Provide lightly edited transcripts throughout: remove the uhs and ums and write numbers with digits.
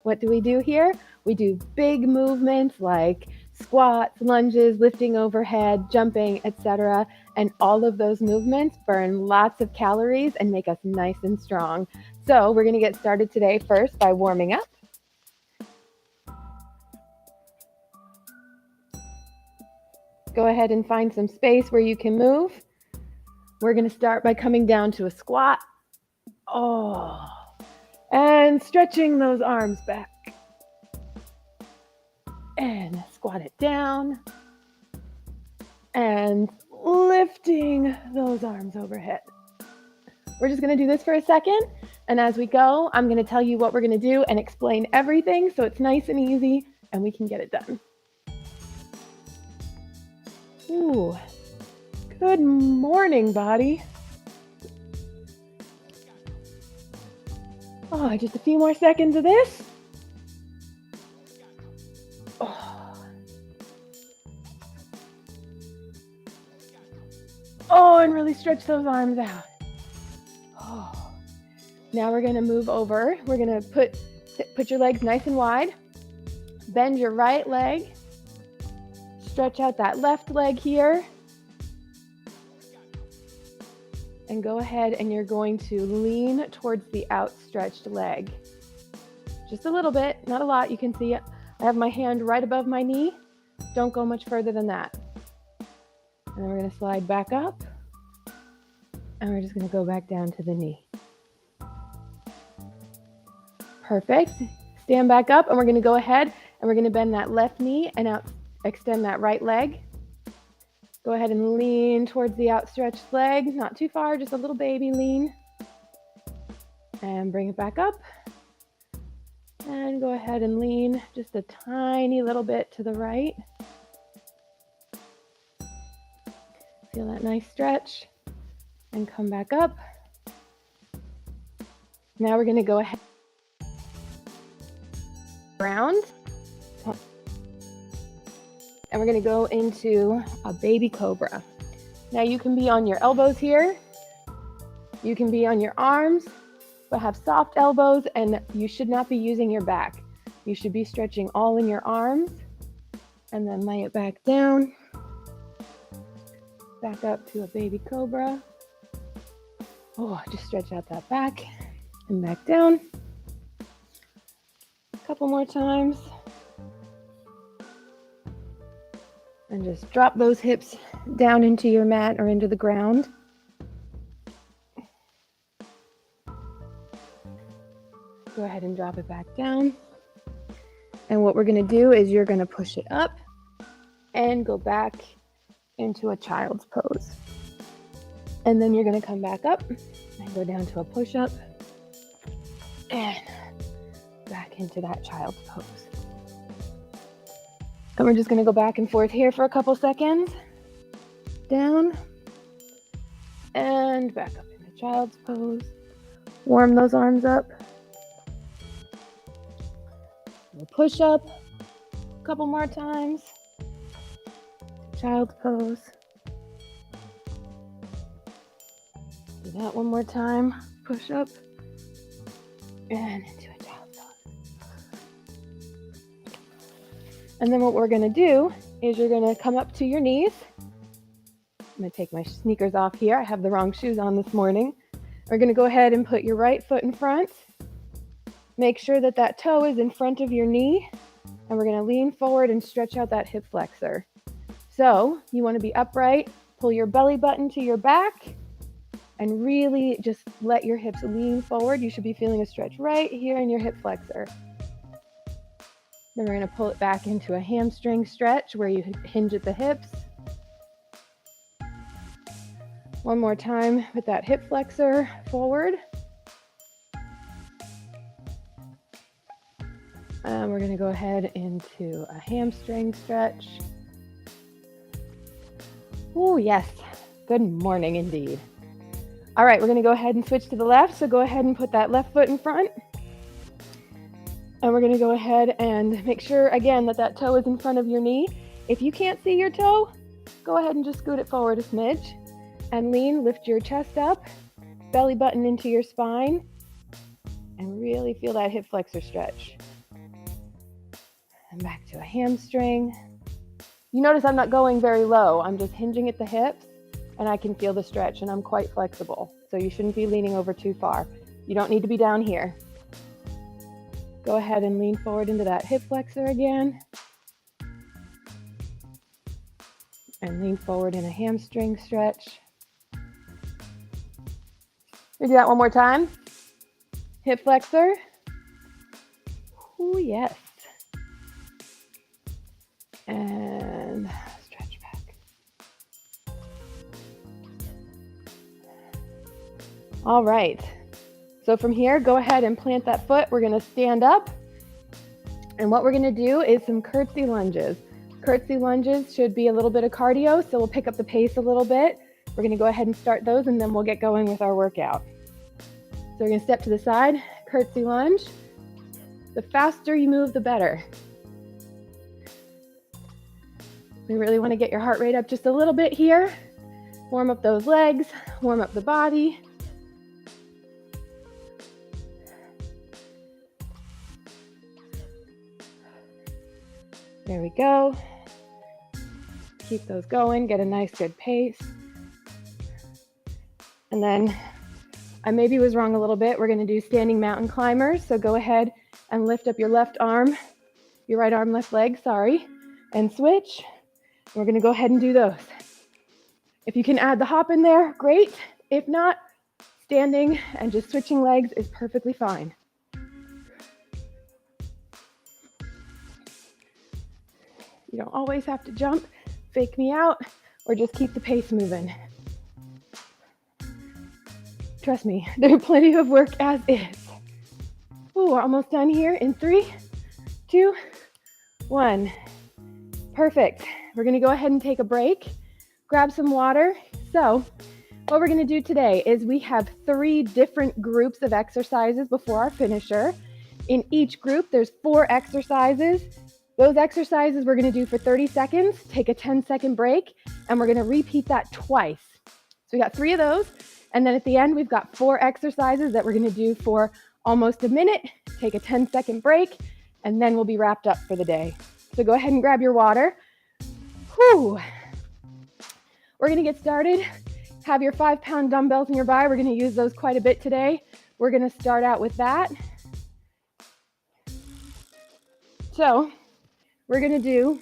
What do we do here? We do big movements like squats, lunges, lifting overhead, jumping, etc. And all of those movements burn lots of calories and make us nice and strong. So we're going to get started today first by warming up. Go ahead and find some space where you can move. We're going to start by coming down to a squat. And stretching those arms back. And squat it down. And lifting those arms overhead. We're just going to do this for a second. And as we go, I'm going to tell you what we're going to do and explain everything so it's nice and easy and we can get it done. Ooh, good morning, body. Just a few more seconds of this. And really stretch those arms out. Now we're going to move over. We're going to put your legs nice and wide. Bend your right leg. Stretch out that left leg here. And go ahead and you're going to lean towards the outstretched leg. Just a little bit, not a lot. You can see I have my hand right above my knee. Don't go much further than that. And then we're going to slide back up. And we're just going to go back down to the knee. Perfect. Stand back up and we're going to go ahead and we're going to bend that left knee and extend that right leg. Go ahead and lean towards the outstretched leg. Not too far, just a little baby lean. And bring it back up. And go ahead and lean just a tiny little bit to the right. Feel that nice stretch. And come back up. Now we're going to go ahead around. And we're going to go into a baby cobra. Now you can be on your elbows here. You can be on your arms, but have soft elbows, and you should not be using your back. You should be stretching all in your arms and then lay it back down. Back up to a baby cobra. Just stretch out that back and back down. A couple more times. And just drop those hips down into your mat or into the ground. Go ahead and drop it back down. And what we're going to do is you're going to push it up and go back into a child's pose. And then you're going to come back up and go down to a push-up and back into that child's pose. And we're just going to go back and forth here for a couple seconds. Down and back up into child's pose. Warm those arms up. We'll push up a couple more times. Child's pose. Do that one more time. Push up and into a child's pose. And then what we're going to do is you're going to come up to your knees. I'm going to take my sneakers off here. I have the wrong shoes on this morning. We're going to go ahead and put your right foot in front. Make sure that that toe is in front of your knee. And we're going to lean forward and stretch out that hip flexor. So you want to be upright. Pull your belly button to your back. And really just let your hips lean forward. You should be feeling a stretch right here in your hip flexor. Then we're going to pull it back into a hamstring stretch where you hinge at the hips. One more time with that hip flexor forward. And we're going to go ahead into a hamstring stretch. Oh, yes. Good morning indeed. All right, we're going to go ahead and switch to the left. So go ahead and put that left foot in front. And we're going to go ahead and make sure, again, that that toe is in front of your knee. If you can't see your toe, go ahead and just scoot it forward a smidge. And lean, lift your chest up, belly button into your spine, and really feel that hip flexor stretch. And back to a hamstring. You notice I'm not going very low. I'm just hinging at the hips, and I can feel the stretch, and I'm quite flexible. So you shouldn't be leaning over too far. You don't need to be down here. Go ahead and lean forward into that hip flexor again. And lean forward in a hamstring stretch. We do that one more time. Hip flexor. Oh, yes. And stretch back. All right. So from here, go ahead and plant that foot. We're going to stand up. And what we're going to do is some curtsy lunges. Curtsy lunges should be a little bit of cardio, so we'll pick up the pace a little bit. We're going to go ahead and start those, and then we'll get going with our workout. So we're going to step to the side, curtsy lunge. The faster you move, the better. We really want to get your heart rate up just a little bit here. Warm up those legs, warm up the body. There we go. Keep those going, get a nice good pace. And then I maybe was wrong a little bit. We're going to do standing mountain climbers. So go ahead and lift up your left arm, your right arm, left leg, and switch. We're going to go ahead and do those. If you can add the hop in there, great. If not, standing and just switching legs is perfectly fine. You don't always have to jump, fake me out, or just keep the pace moving. Trust me, there's plenty of work as is. Ooh, we're almost done here in 3, 2, 1. Perfect. We're going to go ahead and take a break, grab some water. So what we're going to do today is we have 3 different groups of exercises before our finisher. In each group, there's 4 exercises. Those exercises we're going to do for 30 seconds, take a 10-second break, and we're going to repeat that twice. So we got 3 of those. And then at the end, we've got 4 exercises that we're going to do for almost a minute, take a 10-second break, and then we'll be wrapped up for the day. So go ahead and grab your water. Whew. We're going to get started. Have your 5-pound dumbbells nearby. We're going to use those quite a bit today. We're going to start out with that. So we're going to do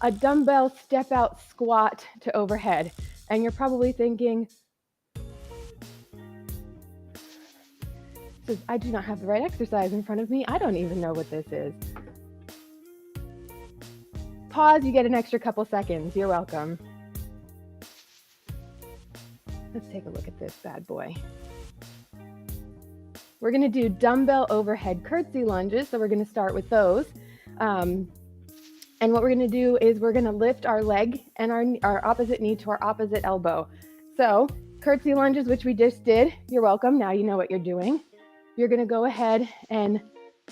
a dumbbell step out squat to overhead. And you're probably thinking, I do not have the right exercise in front of me. I don't even know what this is. Pause, you get an extra couple seconds. You're welcome. Let's take a look at this bad boy. We're going to do dumbbell overhead curtsy lunges. So we're going to start with those. And what we're going to do is we're going to lift our leg and our opposite knee to our opposite elbow. So curtsy lunges, which we just did, you're welcome. Now you know what you're doing. You're going to go ahead and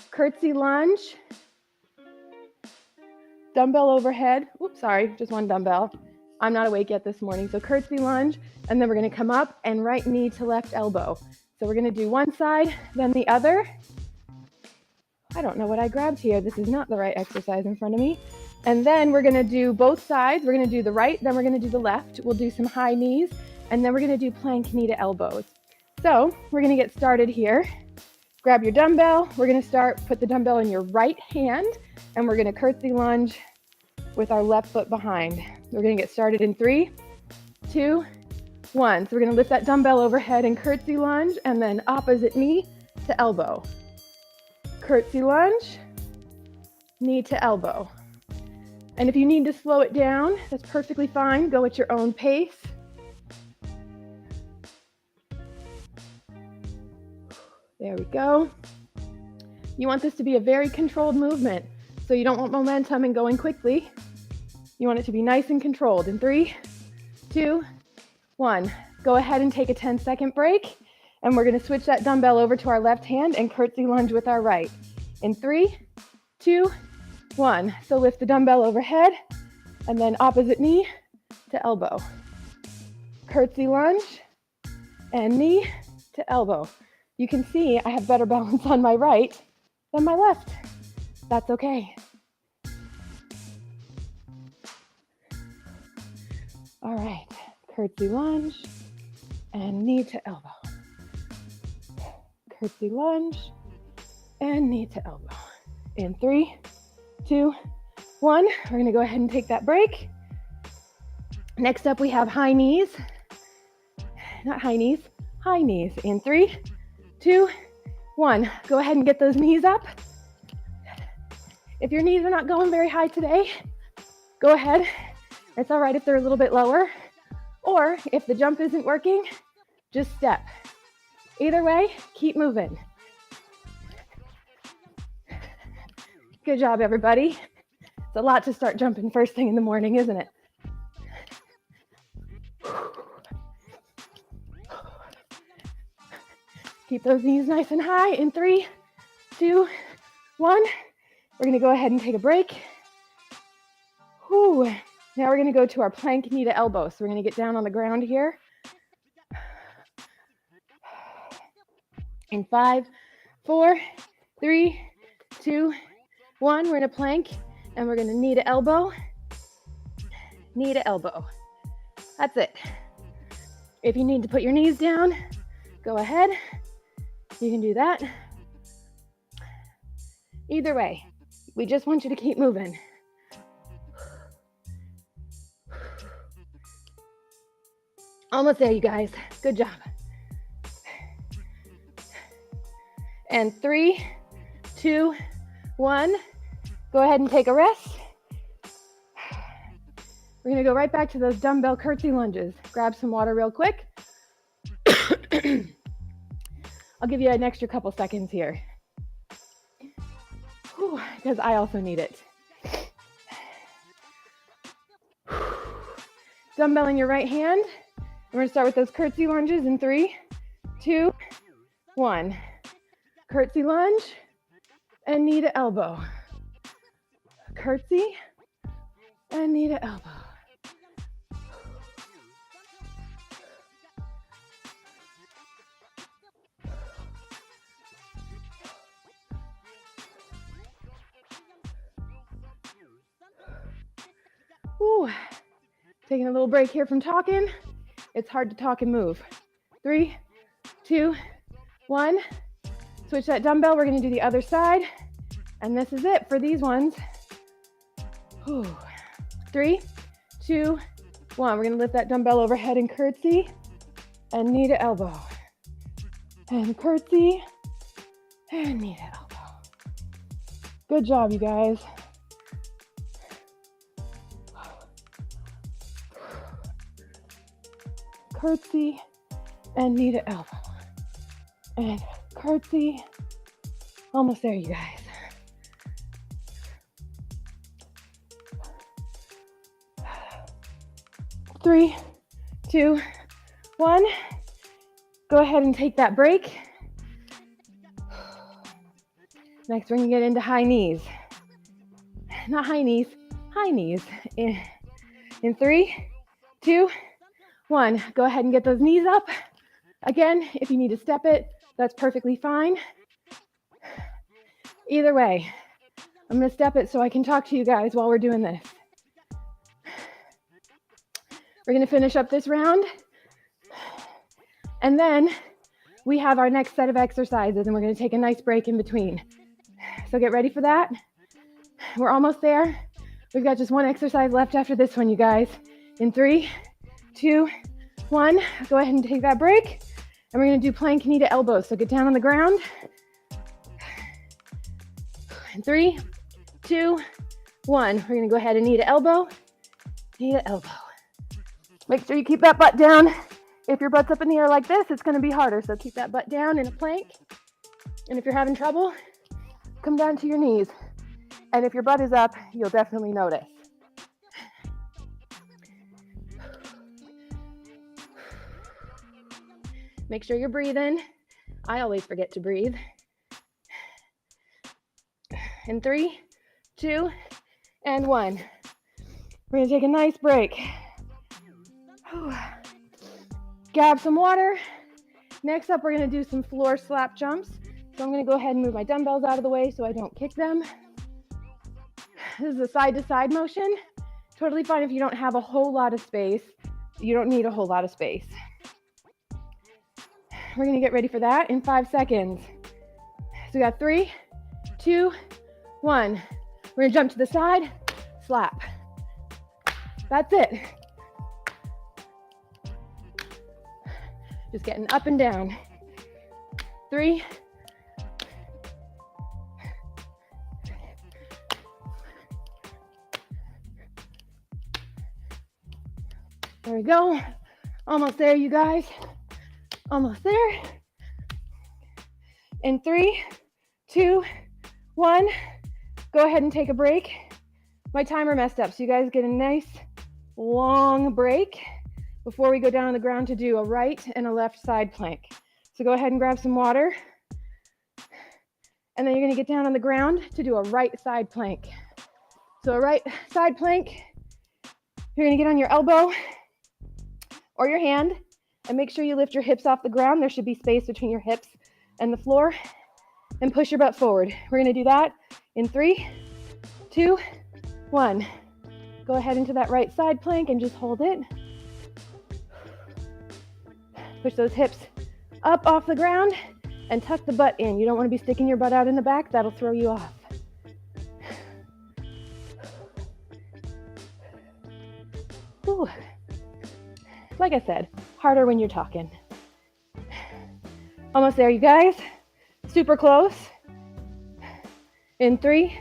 curtsy lunge, dumbbell overhead. Oops, sorry, just one dumbbell. I'm not awake yet this morning. So curtsy lunge, and then we're going to come up and right knee to left elbow. So we're going to do one side, then the other. I don't know what I grabbed here. This is not the right exercise in front of me. And then we're going to do both sides. We're going to do the right, then we're going to do the left. We'll do some high knees, and then we're going to do plank knee to elbows. So we're going to get started here. Grab your dumbbell. We're going to put the dumbbell in your right hand, and we're going to curtsy lunge with our left foot behind. We're going to get started in 3, 2, 1. So we're going to lift that dumbbell overhead and curtsy lunge, and then opposite knee to elbow. Curtsy lunge, knee to elbow. And if you need to slow it down, that's perfectly fine. Go at your own pace. There we go. You want this to be a very controlled movement. So you don't want momentum and going quickly. You want it to be nice and controlled. In 3, 2, 1. Go ahead and take a 10-second break. And we're going to switch that dumbbell over to our left hand and curtsy lunge with our right. In 3, 2, 1. So lift the dumbbell overhead and then opposite knee to elbow. Curtsy lunge and knee to elbow. You can see I have better balance on my right than my left. That's okay. All right, curtsy lunge and knee to elbow. Curtsy lunge and knee to elbow. In 3, 2, 1. We're gonna go ahead and take that break. Next up, we have high knees. Not high knees, high knees. In 3, 2, 1. Go ahead and get those knees up. If your knees are not going very high today, go ahead. It's all right if they're a little bit lower. Or if the jump isn't working, just step. Either way, keep moving. Good job, everybody. It's a lot to start jumping first thing in the morning, isn't it? Keep those knees nice and high. In 3, 2, 1. We're gonna go ahead and take a break. Whew. Now we're gonna go to our plank knee to elbow. So we're gonna get down on the ground here. In 5, 4, 3, 2, 1. We're gonna plank and we're gonna knee to elbow. Knee to elbow. That's it. If you need to put your knees down, go ahead. You can do that. Either way, we just want you to keep moving. Almost there, you guys. Good job. And 3, 2, 1. Go ahead and take a rest. We're gonna go right back to those dumbbell curtsy lunges. Grab some water real quick. I'll give you an extra couple seconds here. Because I also need it. Dumbbell in your right hand. We're gonna start with those curtsy lunges in 3, 2, 1. Curtsy lunge and knee to elbow. Curtsy and knee to elbow. Ooh. Taking a little break here from talking. It's hard to talk and move. 3, 2, 1. Switch that dumbbell. We're gonna do the other side. And this is it for these ones. Ooh. 3, 2, 1. We're gonna lift that dumbbell overhead and curtsy and knee to elbow. And curtsy and knee to elbow. Good job, you guys. Curtsy and knee to elbow. And curtsy. Almost there, you guys. Three, 2, 1. Go ahead and take that break. Next, we're gonna get into high knees. Not high knees, high knees. In 3, 2, 1. Go ahead and get those knees up. Again, if you need to step it, that's perfectly fine. Either way, I'm gonna step it so I can talk to you guys while we're doing this. We're gonna finish up this round. And then we have our next set of exercises and we're gonna take a nice break in between. So get ready for that. We're almost there. We've got just one exercise left after this one, you guys. In 3, 2, 1. Go ahead and take that break. And we're gonna do plank knee to elbow. So get down on the ground. In 3, 2, 1. We're gonna go ahead and knee to elbow. Knee to elbow. Make sure you keep that butt down. If your butt's up in the air like this, it's gonna be harder. So keep that butt down in a plank. And if you're having trouble, come down to your knees. And if your butt is up, you'll definitely notice. Make sure you're breathing. I always forget to breathe. In 3, 2, and 1. We're gonna take a nice break. Grab some water. Next up, we're gonna do some floor slap jumps. So I'm gonna go ahead and move my dumbbells out of the way so I don't kick them. This is a side to side motion. Totally fine if you don't have a whole lot of space. You don't need a whole lot of space. We're gonna get ready for that in 5 seconds. So we got 3, 2, 1. We're gonna jump to the side, slap. That's it. Just getting up and down. 3, 2. There we go. Almost there, you guys. Almost there. In 3, 2, 1. Go ahead and take a break. My timer messed up, so you guys get a nice long break before we go down on the ground to do a right and a left side plank. So go ahead and grab some water. And then you're gonna get down on the ground to do a right side plank. So a right side plank, you're gonna get on your elbow or your hand and make sure you lift your hips off the ground. There should be space between your hips and the floor, and push your butt forward. We're gonna do that in 3, 2, 1. Go ahead into that right side plank and just hold it. Push those hips up off the ground and tuck the butt in. You don't want to be sticking your butt out in the back. That'll throw you off. Ooh. Like I said, harder when you're talking. Almost there, you guys. Super close. In 3,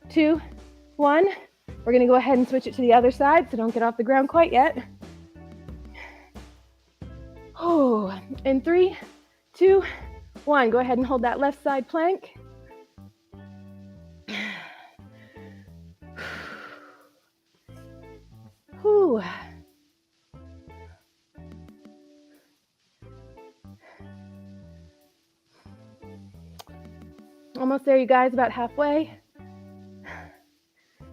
2, 1. We're gonna go ahead and switch it to the other side, so don't get off the ground quite yet. Oh, in 3, 2, 1. Go ahead and hold that left side plank. Whew. Almost there, you guys, about halfway.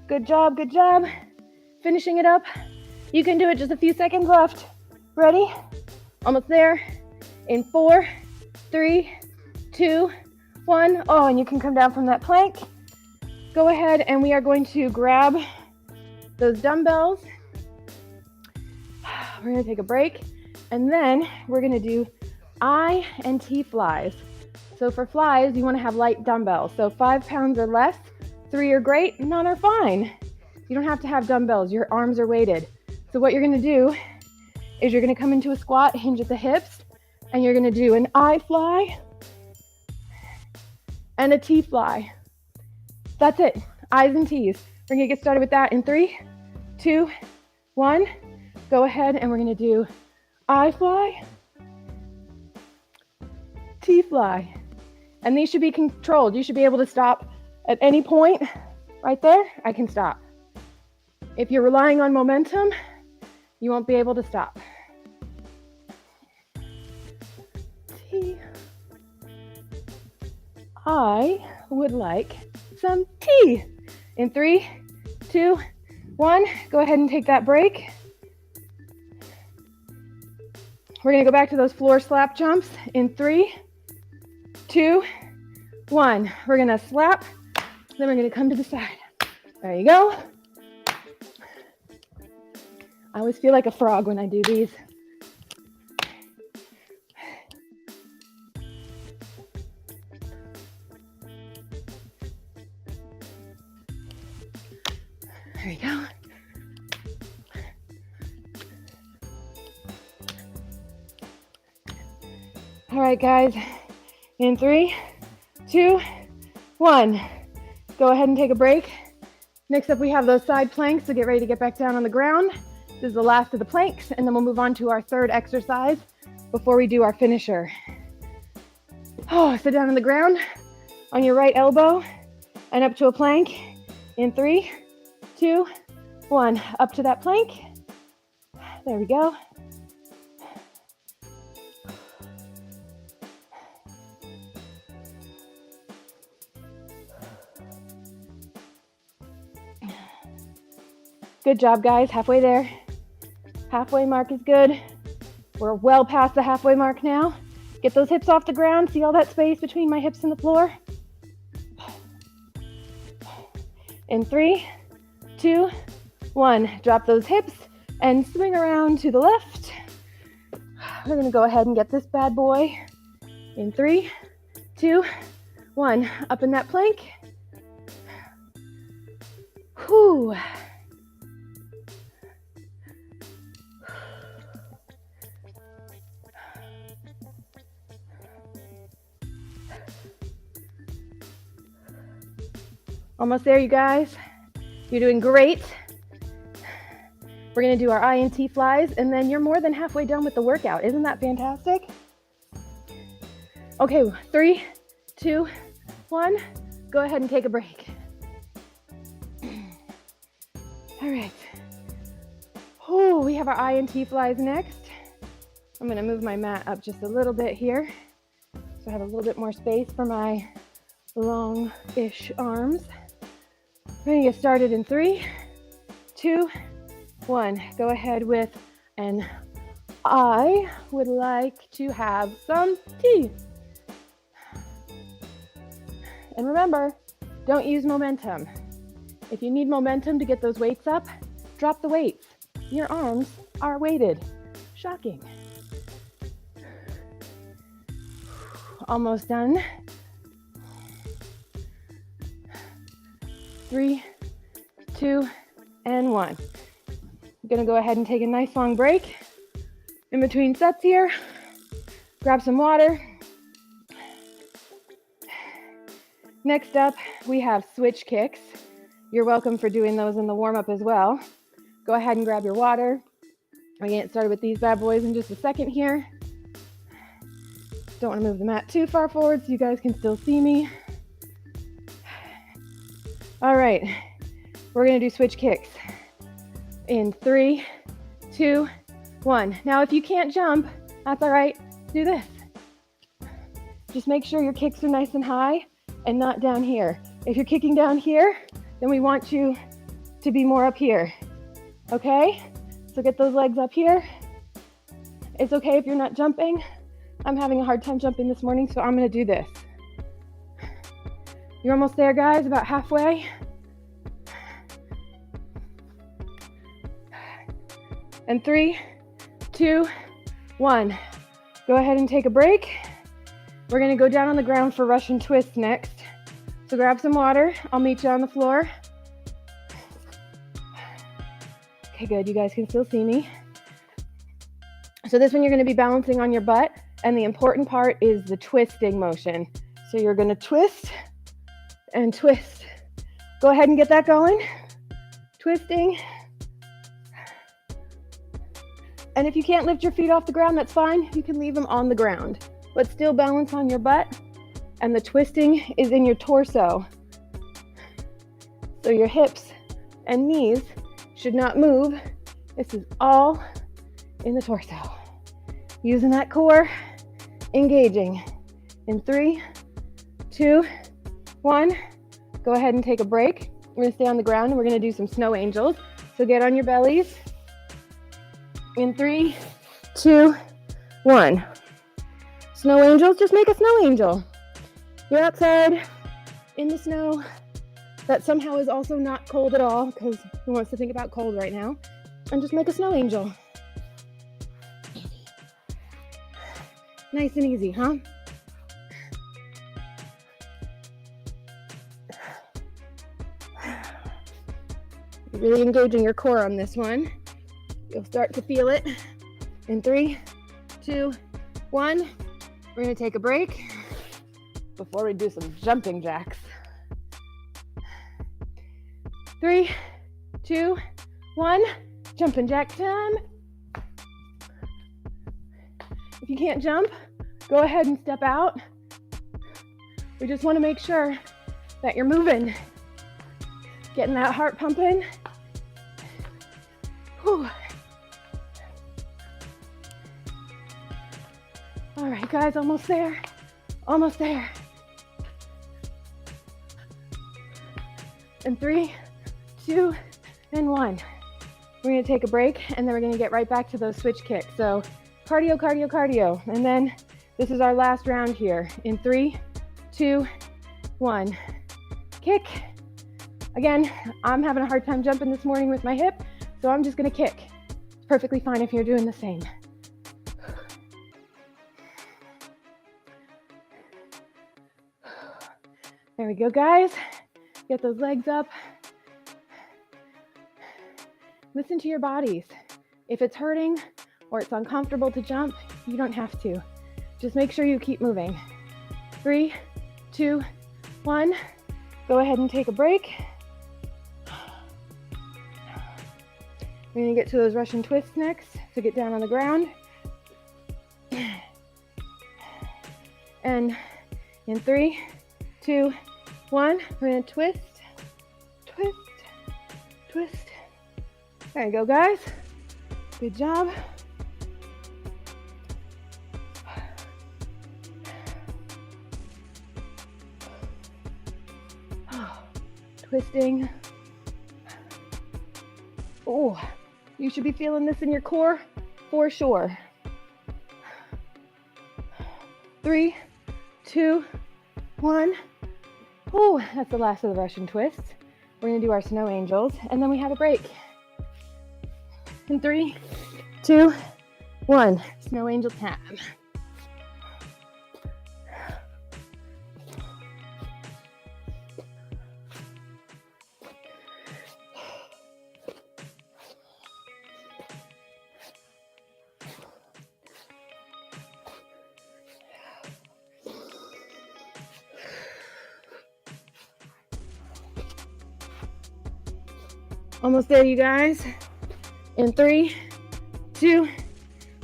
Good job, good job. Finishing it up. You can do it, just a few seconds left. Ready? Almost there. In 4, 3, 2, 1. Oh, and you can come down from that plank. Go ahead and we are going to grab those dumbbells. We're gonna take a break and then we're gonna do I and T flies. So for flies, you wanna have light dumbbells. So 5 pounds or less, 3 are great, none are fine. You don't have to have dumbbells, your arms are weighted. So what you're gonna do is you're gonna come into a squat, hinge at the hips, and you're gonna do an I fly and a T fly. That's it, I's and T's. We're gonna get started with that in 3, 2, 1. Go ahead and we're gonna do I fly, T fly. And these should be controlled. You should be able to stop at any point. Right there, I can stop. If you're relying on momentum, you won't be able to stop. T. I would like some tea. In 3, 2, 1, go ahead and take that break. We're gonna go back to those floor slap jumps in 3, 2, 1. We're gonna slap, then we're gonna come to the side. There you go. I always feel like a frog when I do these. There you go. All right, guys, in 3, 2, 1. Go ahead and take a break. Next up, we have those side planks, so get ready to get back down on the ground. This is the last of the planks, and then we'll move on to our third exercise before we do our finisher. Oh, sit down on the ground on your right elbow and up to a plank. In 3, 2, 1. Up to that plank. There we go. Good job, guys. Halfway there. Halfway mark is good. We're well past the halfway mark now. Get those hips off the ground. See all that space between my hips and the floor? In 3, 2, 1. Drop those hips and swing around to the left. We're gonna go ahead and get this bad boy in 3, 2, 1. Up in that plank. Whew. Almost there, you guys. You're doing great. We're gonna do our INT flies, and then you're more than halfway done with the workout. Isn't that fantastic? Okay, 3, 2, 1. Go ahead and take a break. All right. Oh, we have our INT flies next. I'm gonna move my mat up just a little bit here, so I have a little bit more space for my long-ish arms. We're gonna get started in 3, 2, 1. Go ahead with an I would like to have some tea. And remember, don't use momentum. If you need momentum to get those weights up, drop the weights. Your arms are weighted. Shocking. Almost done. 3, 2, and 1. I'm gonna go ahead and take a nice long break in between sets here. Grab some water. Next up, we have switch kicks. You're welcome for doing those in the warm-up as well. Go ahead and grab your water. We're gonna get started with these bad boys in just a second here. Don't wanna move the mat too far forward so you guys can still see me. All right, we're gonna do switch kicks in 3, 2, 1. Now, if you can't jump, that's all right, do this. Just make sure your kicks are nice and high and not down here. If you're kicking down here, then we want you to be more up here, okay? So get those legs up here. It's okay if you're not jumping. I'm having a hard time jumping this morning, so I'm gonna do this. You're almost there, guys, about halfway. And 3, 2, 1. Go ahead and take a break. We're gonna go down on the ground for Russian twists next. So grab some water. I'll meet you on the floor. Okay, good. You guys can still see me. So this one you're gonna be balancing on your butt, and the important part is the twisting motion. So you're gonna twist and twist. Go ahead and get that going. Twisting. And if you can't lift your feet off the ground, that's fine. You can leave them on the ground, but still balance on your butt. And the twisting is in your torso. So your hips and knees should not move. This is all in the torso. Using that core, engaging. In 3, 2, 1. Go ahead and take a break. We're gonna stay on the ground and we're gonna do some snow angels. So get on your bellies. In 3, 2, 1. Snow angels, just make a snow angel. You're outside in the snow that somehow is also not cold at all, because who wants to think about cold right now? And just make a snow angel. Nice and easy, huh? You're really engaging your core on this one. You'll start to feel it. In 3, 2, 1. We're gonna take a break before we do some jumping jacks. 3, 2, 1. Jumping jack time. If you can't jump, go ahead and step out. We just want to make sure that you're moving, getting that heart pumping. Whew. All right, guys, almost there. Almost there. And 3, 2, and 1. We're gonna take a break and then we're gonna get right back to those switch kicks. So cardio, cardio, cardio. And then this is our last round here. In 3, 2, 1. Kick, Again, I'm having a hard time jumping this morning with my hip, so I'm just gonna kick. It's perfectly fine if you're doing the same. There we go, guys. Get those legs up. Listen to your bodies. If it's hurting or it's uncomfortable to jump, you don't have to. Just make sure you keep moving. 3, 2, 1. Go ahead and take a break. We're gonna get to those Russian twists next, so get down on the ground. And in 3, 2, 1, we're gonna twist, twist, twist. There you go, guys. Good job. Twisting. Oh, you should be feeling this in your core for sure. 3, 2, 1. Oh, that's the last of the Russian twists. We're gonna do our snow angels, and then we have a break. In 3, 2, 1. Snow angel time. Almost there, you guys. In 3, 2,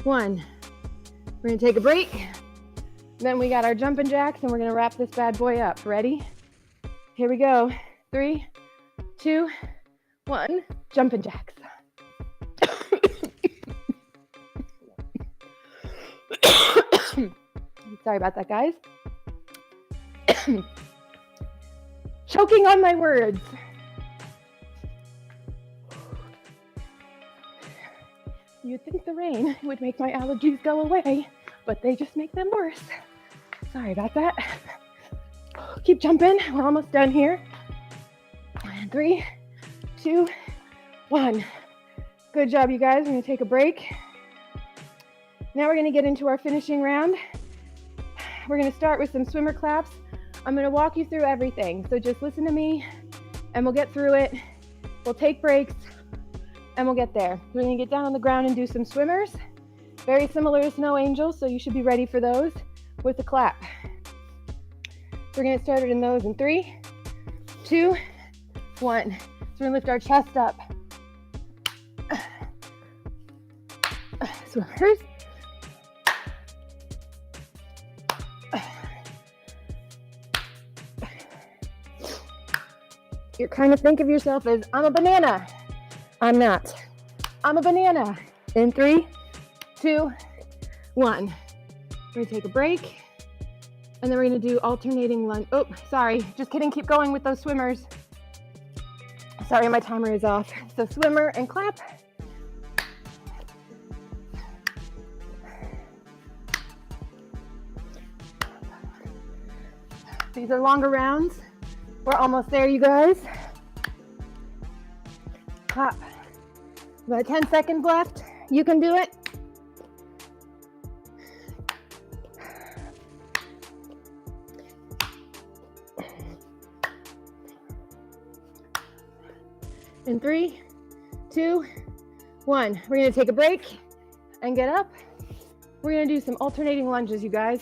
1. We're gonna take a break. Then we got our jumping jacks, and we're gonna wrap this bad boy up. Ready? Here we go. 3, 2, 1. Jumping jacks. Sorry about that, guys. Choking on my words. You'd think the rain would make my allergies go away, but they just make them worse. Sorry about that. Keep jumping. We're almost done here. And 3, 2, 1. Good job, you guys. We're going to take a break. Now we're going to get into our finishing round. We're going to start with some swimmer claps. I'm going to walk you through everything. So just listen to me and we'll get through it. We'll take breaks and we'll get there. We're going to get down on the ground and do some swimmers. Very similar to snow angels, so you should be ready for those with the clap. We're going to get started in those in 3, 2, 1. So we're going to lift our chest up. Swimmers. You kind of think of yourself as, I'm a banana. I'm not. I'm a banana. In 3, 2, 1. We're going to take a break. And then we're going to do alternating lunge. Oh, sorry. Just kidding. Keep going with those swimmers. Sorry, my timer is off. So swimmer and clap. These are longer rounds. We're almost there, you guys. Clap. About 10 seconds left. You can do it. In 3, 2, 1. We're going to take a break and get up. We're going to do some alternating lunges, you guys.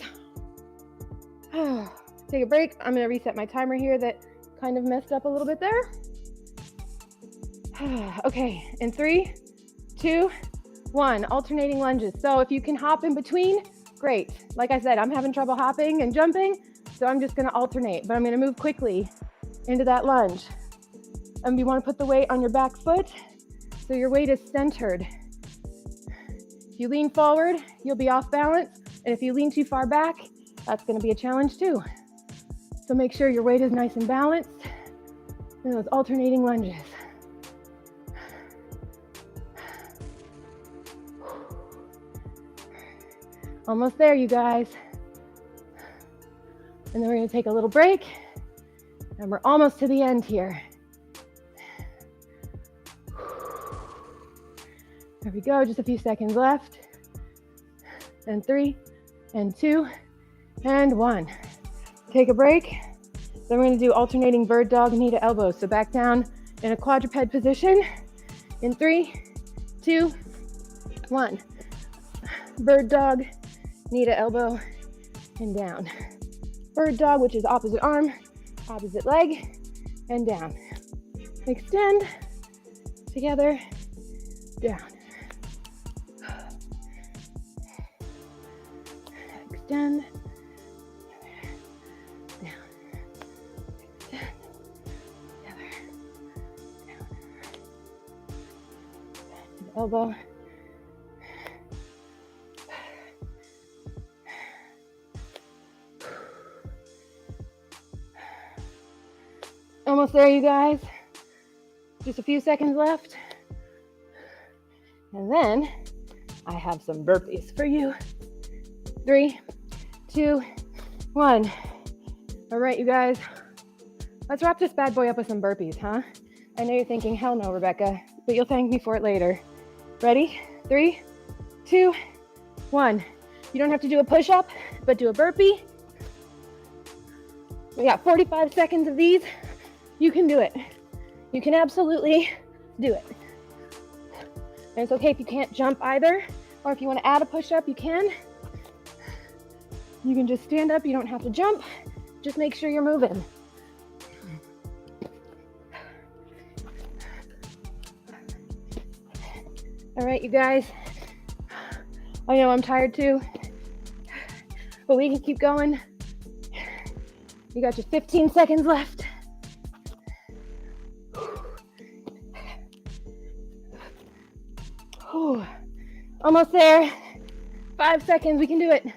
Take a break. I'm going to reset my timer here that kind of messed up a little bit there. Okay, in 3, 2, 1. Alternating lunges. So if you can hop in between, great. Like I said, I'm having trouble hopping and jumping, so I'm just going to alternate, but I'm going to move quickly into that lunge. And you want to put the weight on your back foot so your weight is centered. If you lean forward, you'll be off balance. And if you lean too far back, that's going to be a challenge too. So make sure your weight is nice and balanced in those alternating lunges. Almost there, you guys. And then we're going to take a little break. And we're almost to the end here. There we go, just a few seconds left. And 3, and 2, and 1. Take a break. Then we're gonna do alternating bird dog, knee to elbow. So back down in a quadruped position. In 3, 2, 1. Bird dog, knee to elbow, and down. Bird dog, which is opposite arm, opposite leg, and down. Extend, together, down. Extend, down. Extend, together, down. Elbow. Almost there, you guys. Just a few seconds left. And then I have some burpees for you. 3, 2, 1. All right, you guys. Let's wrap this bad boy up with some burpees, huh? I know you're thinking, hell no, Rebecca, but you'll thank me for it later. Ready? 3, 2, 1. You don't have to do a push-up, but do a burpee. We got 45 seconds of these. You can do it. You can absolutely do it. And it's okay if you can't jump either, or if you want to add a push-up, you can. You can just stand up. You don't have to jump. Just make sure you're moving. All right, you guys. I know I'm tired too, but we can keep going. You got your 15 seconds left. Whew. Almost there. 5 seconds, we can do it.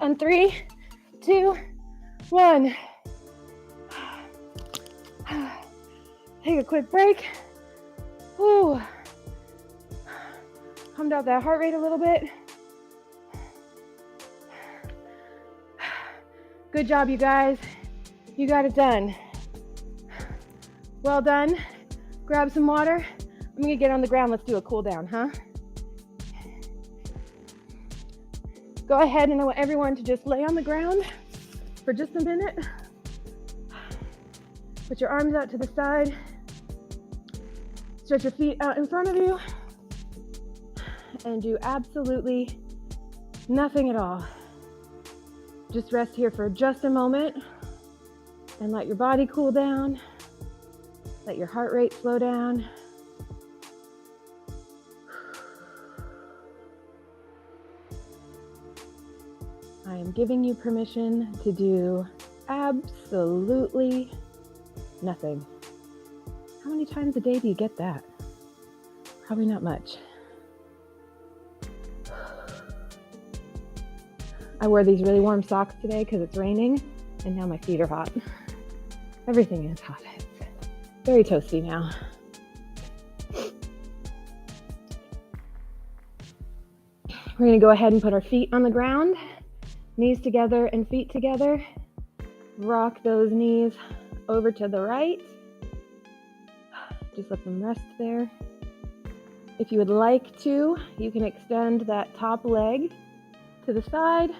And 3, 2, 1. Take a quick break. Whew. Calmed out that heart rate a little bit. Good job, you guys. You got it done. Well done. Grab some water. I'm gonna get on the ground. Let's do a cool down, huh? Go ahead, and I want everyone to just lay on the ground for just a minute. Put your arms out to the side. Stretch your feet out in front of you. And do absolutely nothing at all. Just rest here for just a moment and let your body cool down. Let your heart rate slow down. I am giving you permission to do absolutely nothing. How many times a day do you get that? Probably not much. I wore these really warm socks today because it's raining, and now my feet are hot. Everything is hot. It's very toasty now. We're gonna go ahead and put our feet on the ground, knees together and feet together. Rock those knees over to the right. Just let them rest there. If you would like to, you can extend that top leg to the side.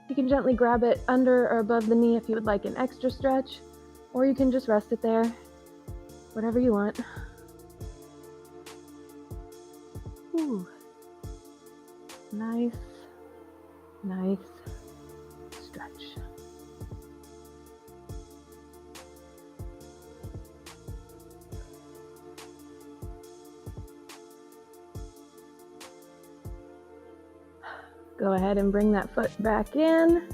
You can gently grab it under or above the knee if you would like an extra stretch, or you can just rest it there, whatever you want. Ooh. Nice stretch. Go ahead and bring that foot back in.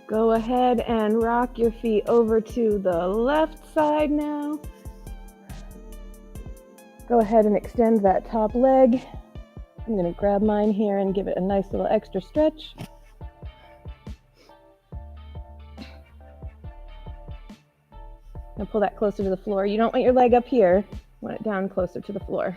Go ahead and rock your feet over to the left side now. Go ahead and extend that top leg. I'm going to grab mine here and give it a nice little extra stretch. Now pull that closer to the floor. You don't want your leg up here. You want it down closer to the floor.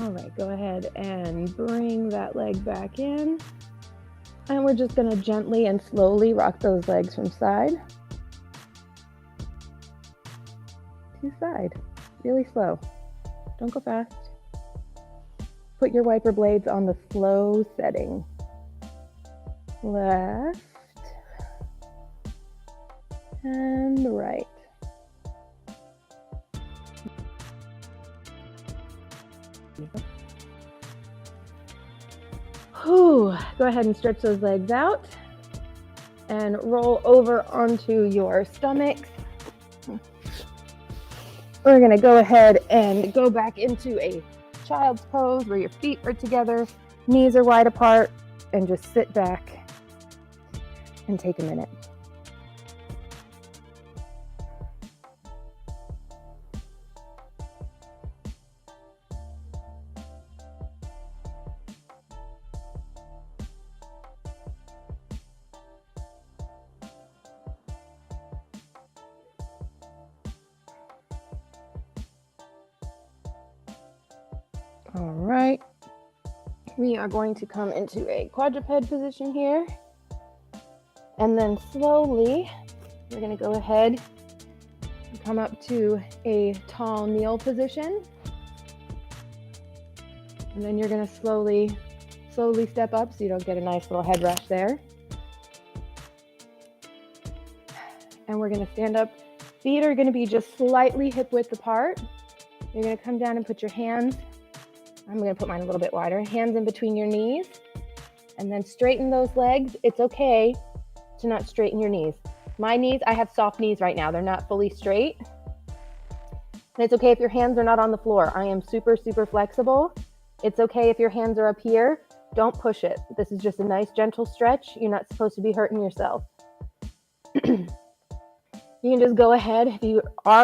All right, go ahead and bring that leg back in. And we're just gonna gently and slowly rock those legs from side to side, really slow. Don't go fast. Put your wiper blades on the slow setting. Left and right. Whew. Go ahead and stretch those legs out and roll over onto your stomachs. We're gonna go ahead and go back into a child's pose where your feet are together, knees are wide apart, and just sit back and take a minute. All right, we are going to come into a quadruped position here. And then slowly, we're gonna go ahead and come up to a tall kneel position. And then you're gonna slowly step up so you don't get a nice little head rush there. And we're gonna stand up. Feet are gonna be just slightly hip width apart. You're gonna come down and put your hands, I'm gonna put mine a little bit wider, hands in between your knees, and then straighten those legs. It's okay to not straighten your knees. My knees, I have soft knees right now. They're not fully straight. And it's okay if your hands are not on the floor. I am super, super flexible. It's okay if your hands are up here. Don't push it. This is just a nice gentle stretch. You're not supposed to be hurting yourself. You can just go ahead. If you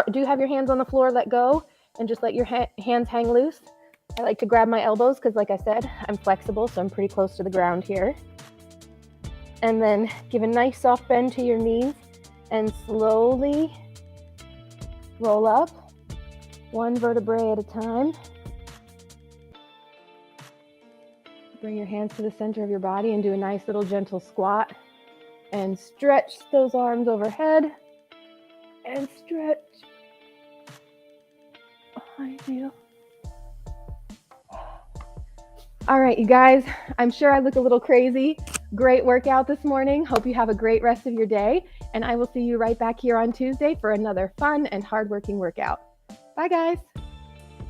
do have your hands on the floor, let go and just let your hands hang loose. I like to grab my elbows because, like I said, I'm flexible, so I'm pretty close to the ground here. And then give a nice soft bend to your knees and slowly roll up, one vertebrae at a time. Bring your hands to the center of your body and do a nice little gentle squat. And stretch those arms overhead. And stretch behind you. All right, you guys, I'm sure I look a little crazy. Great workout this morning. Hope you have a great rest of your day. And I will see you right back here on Tuesday for another fun and hardworking workout. Bye, guys.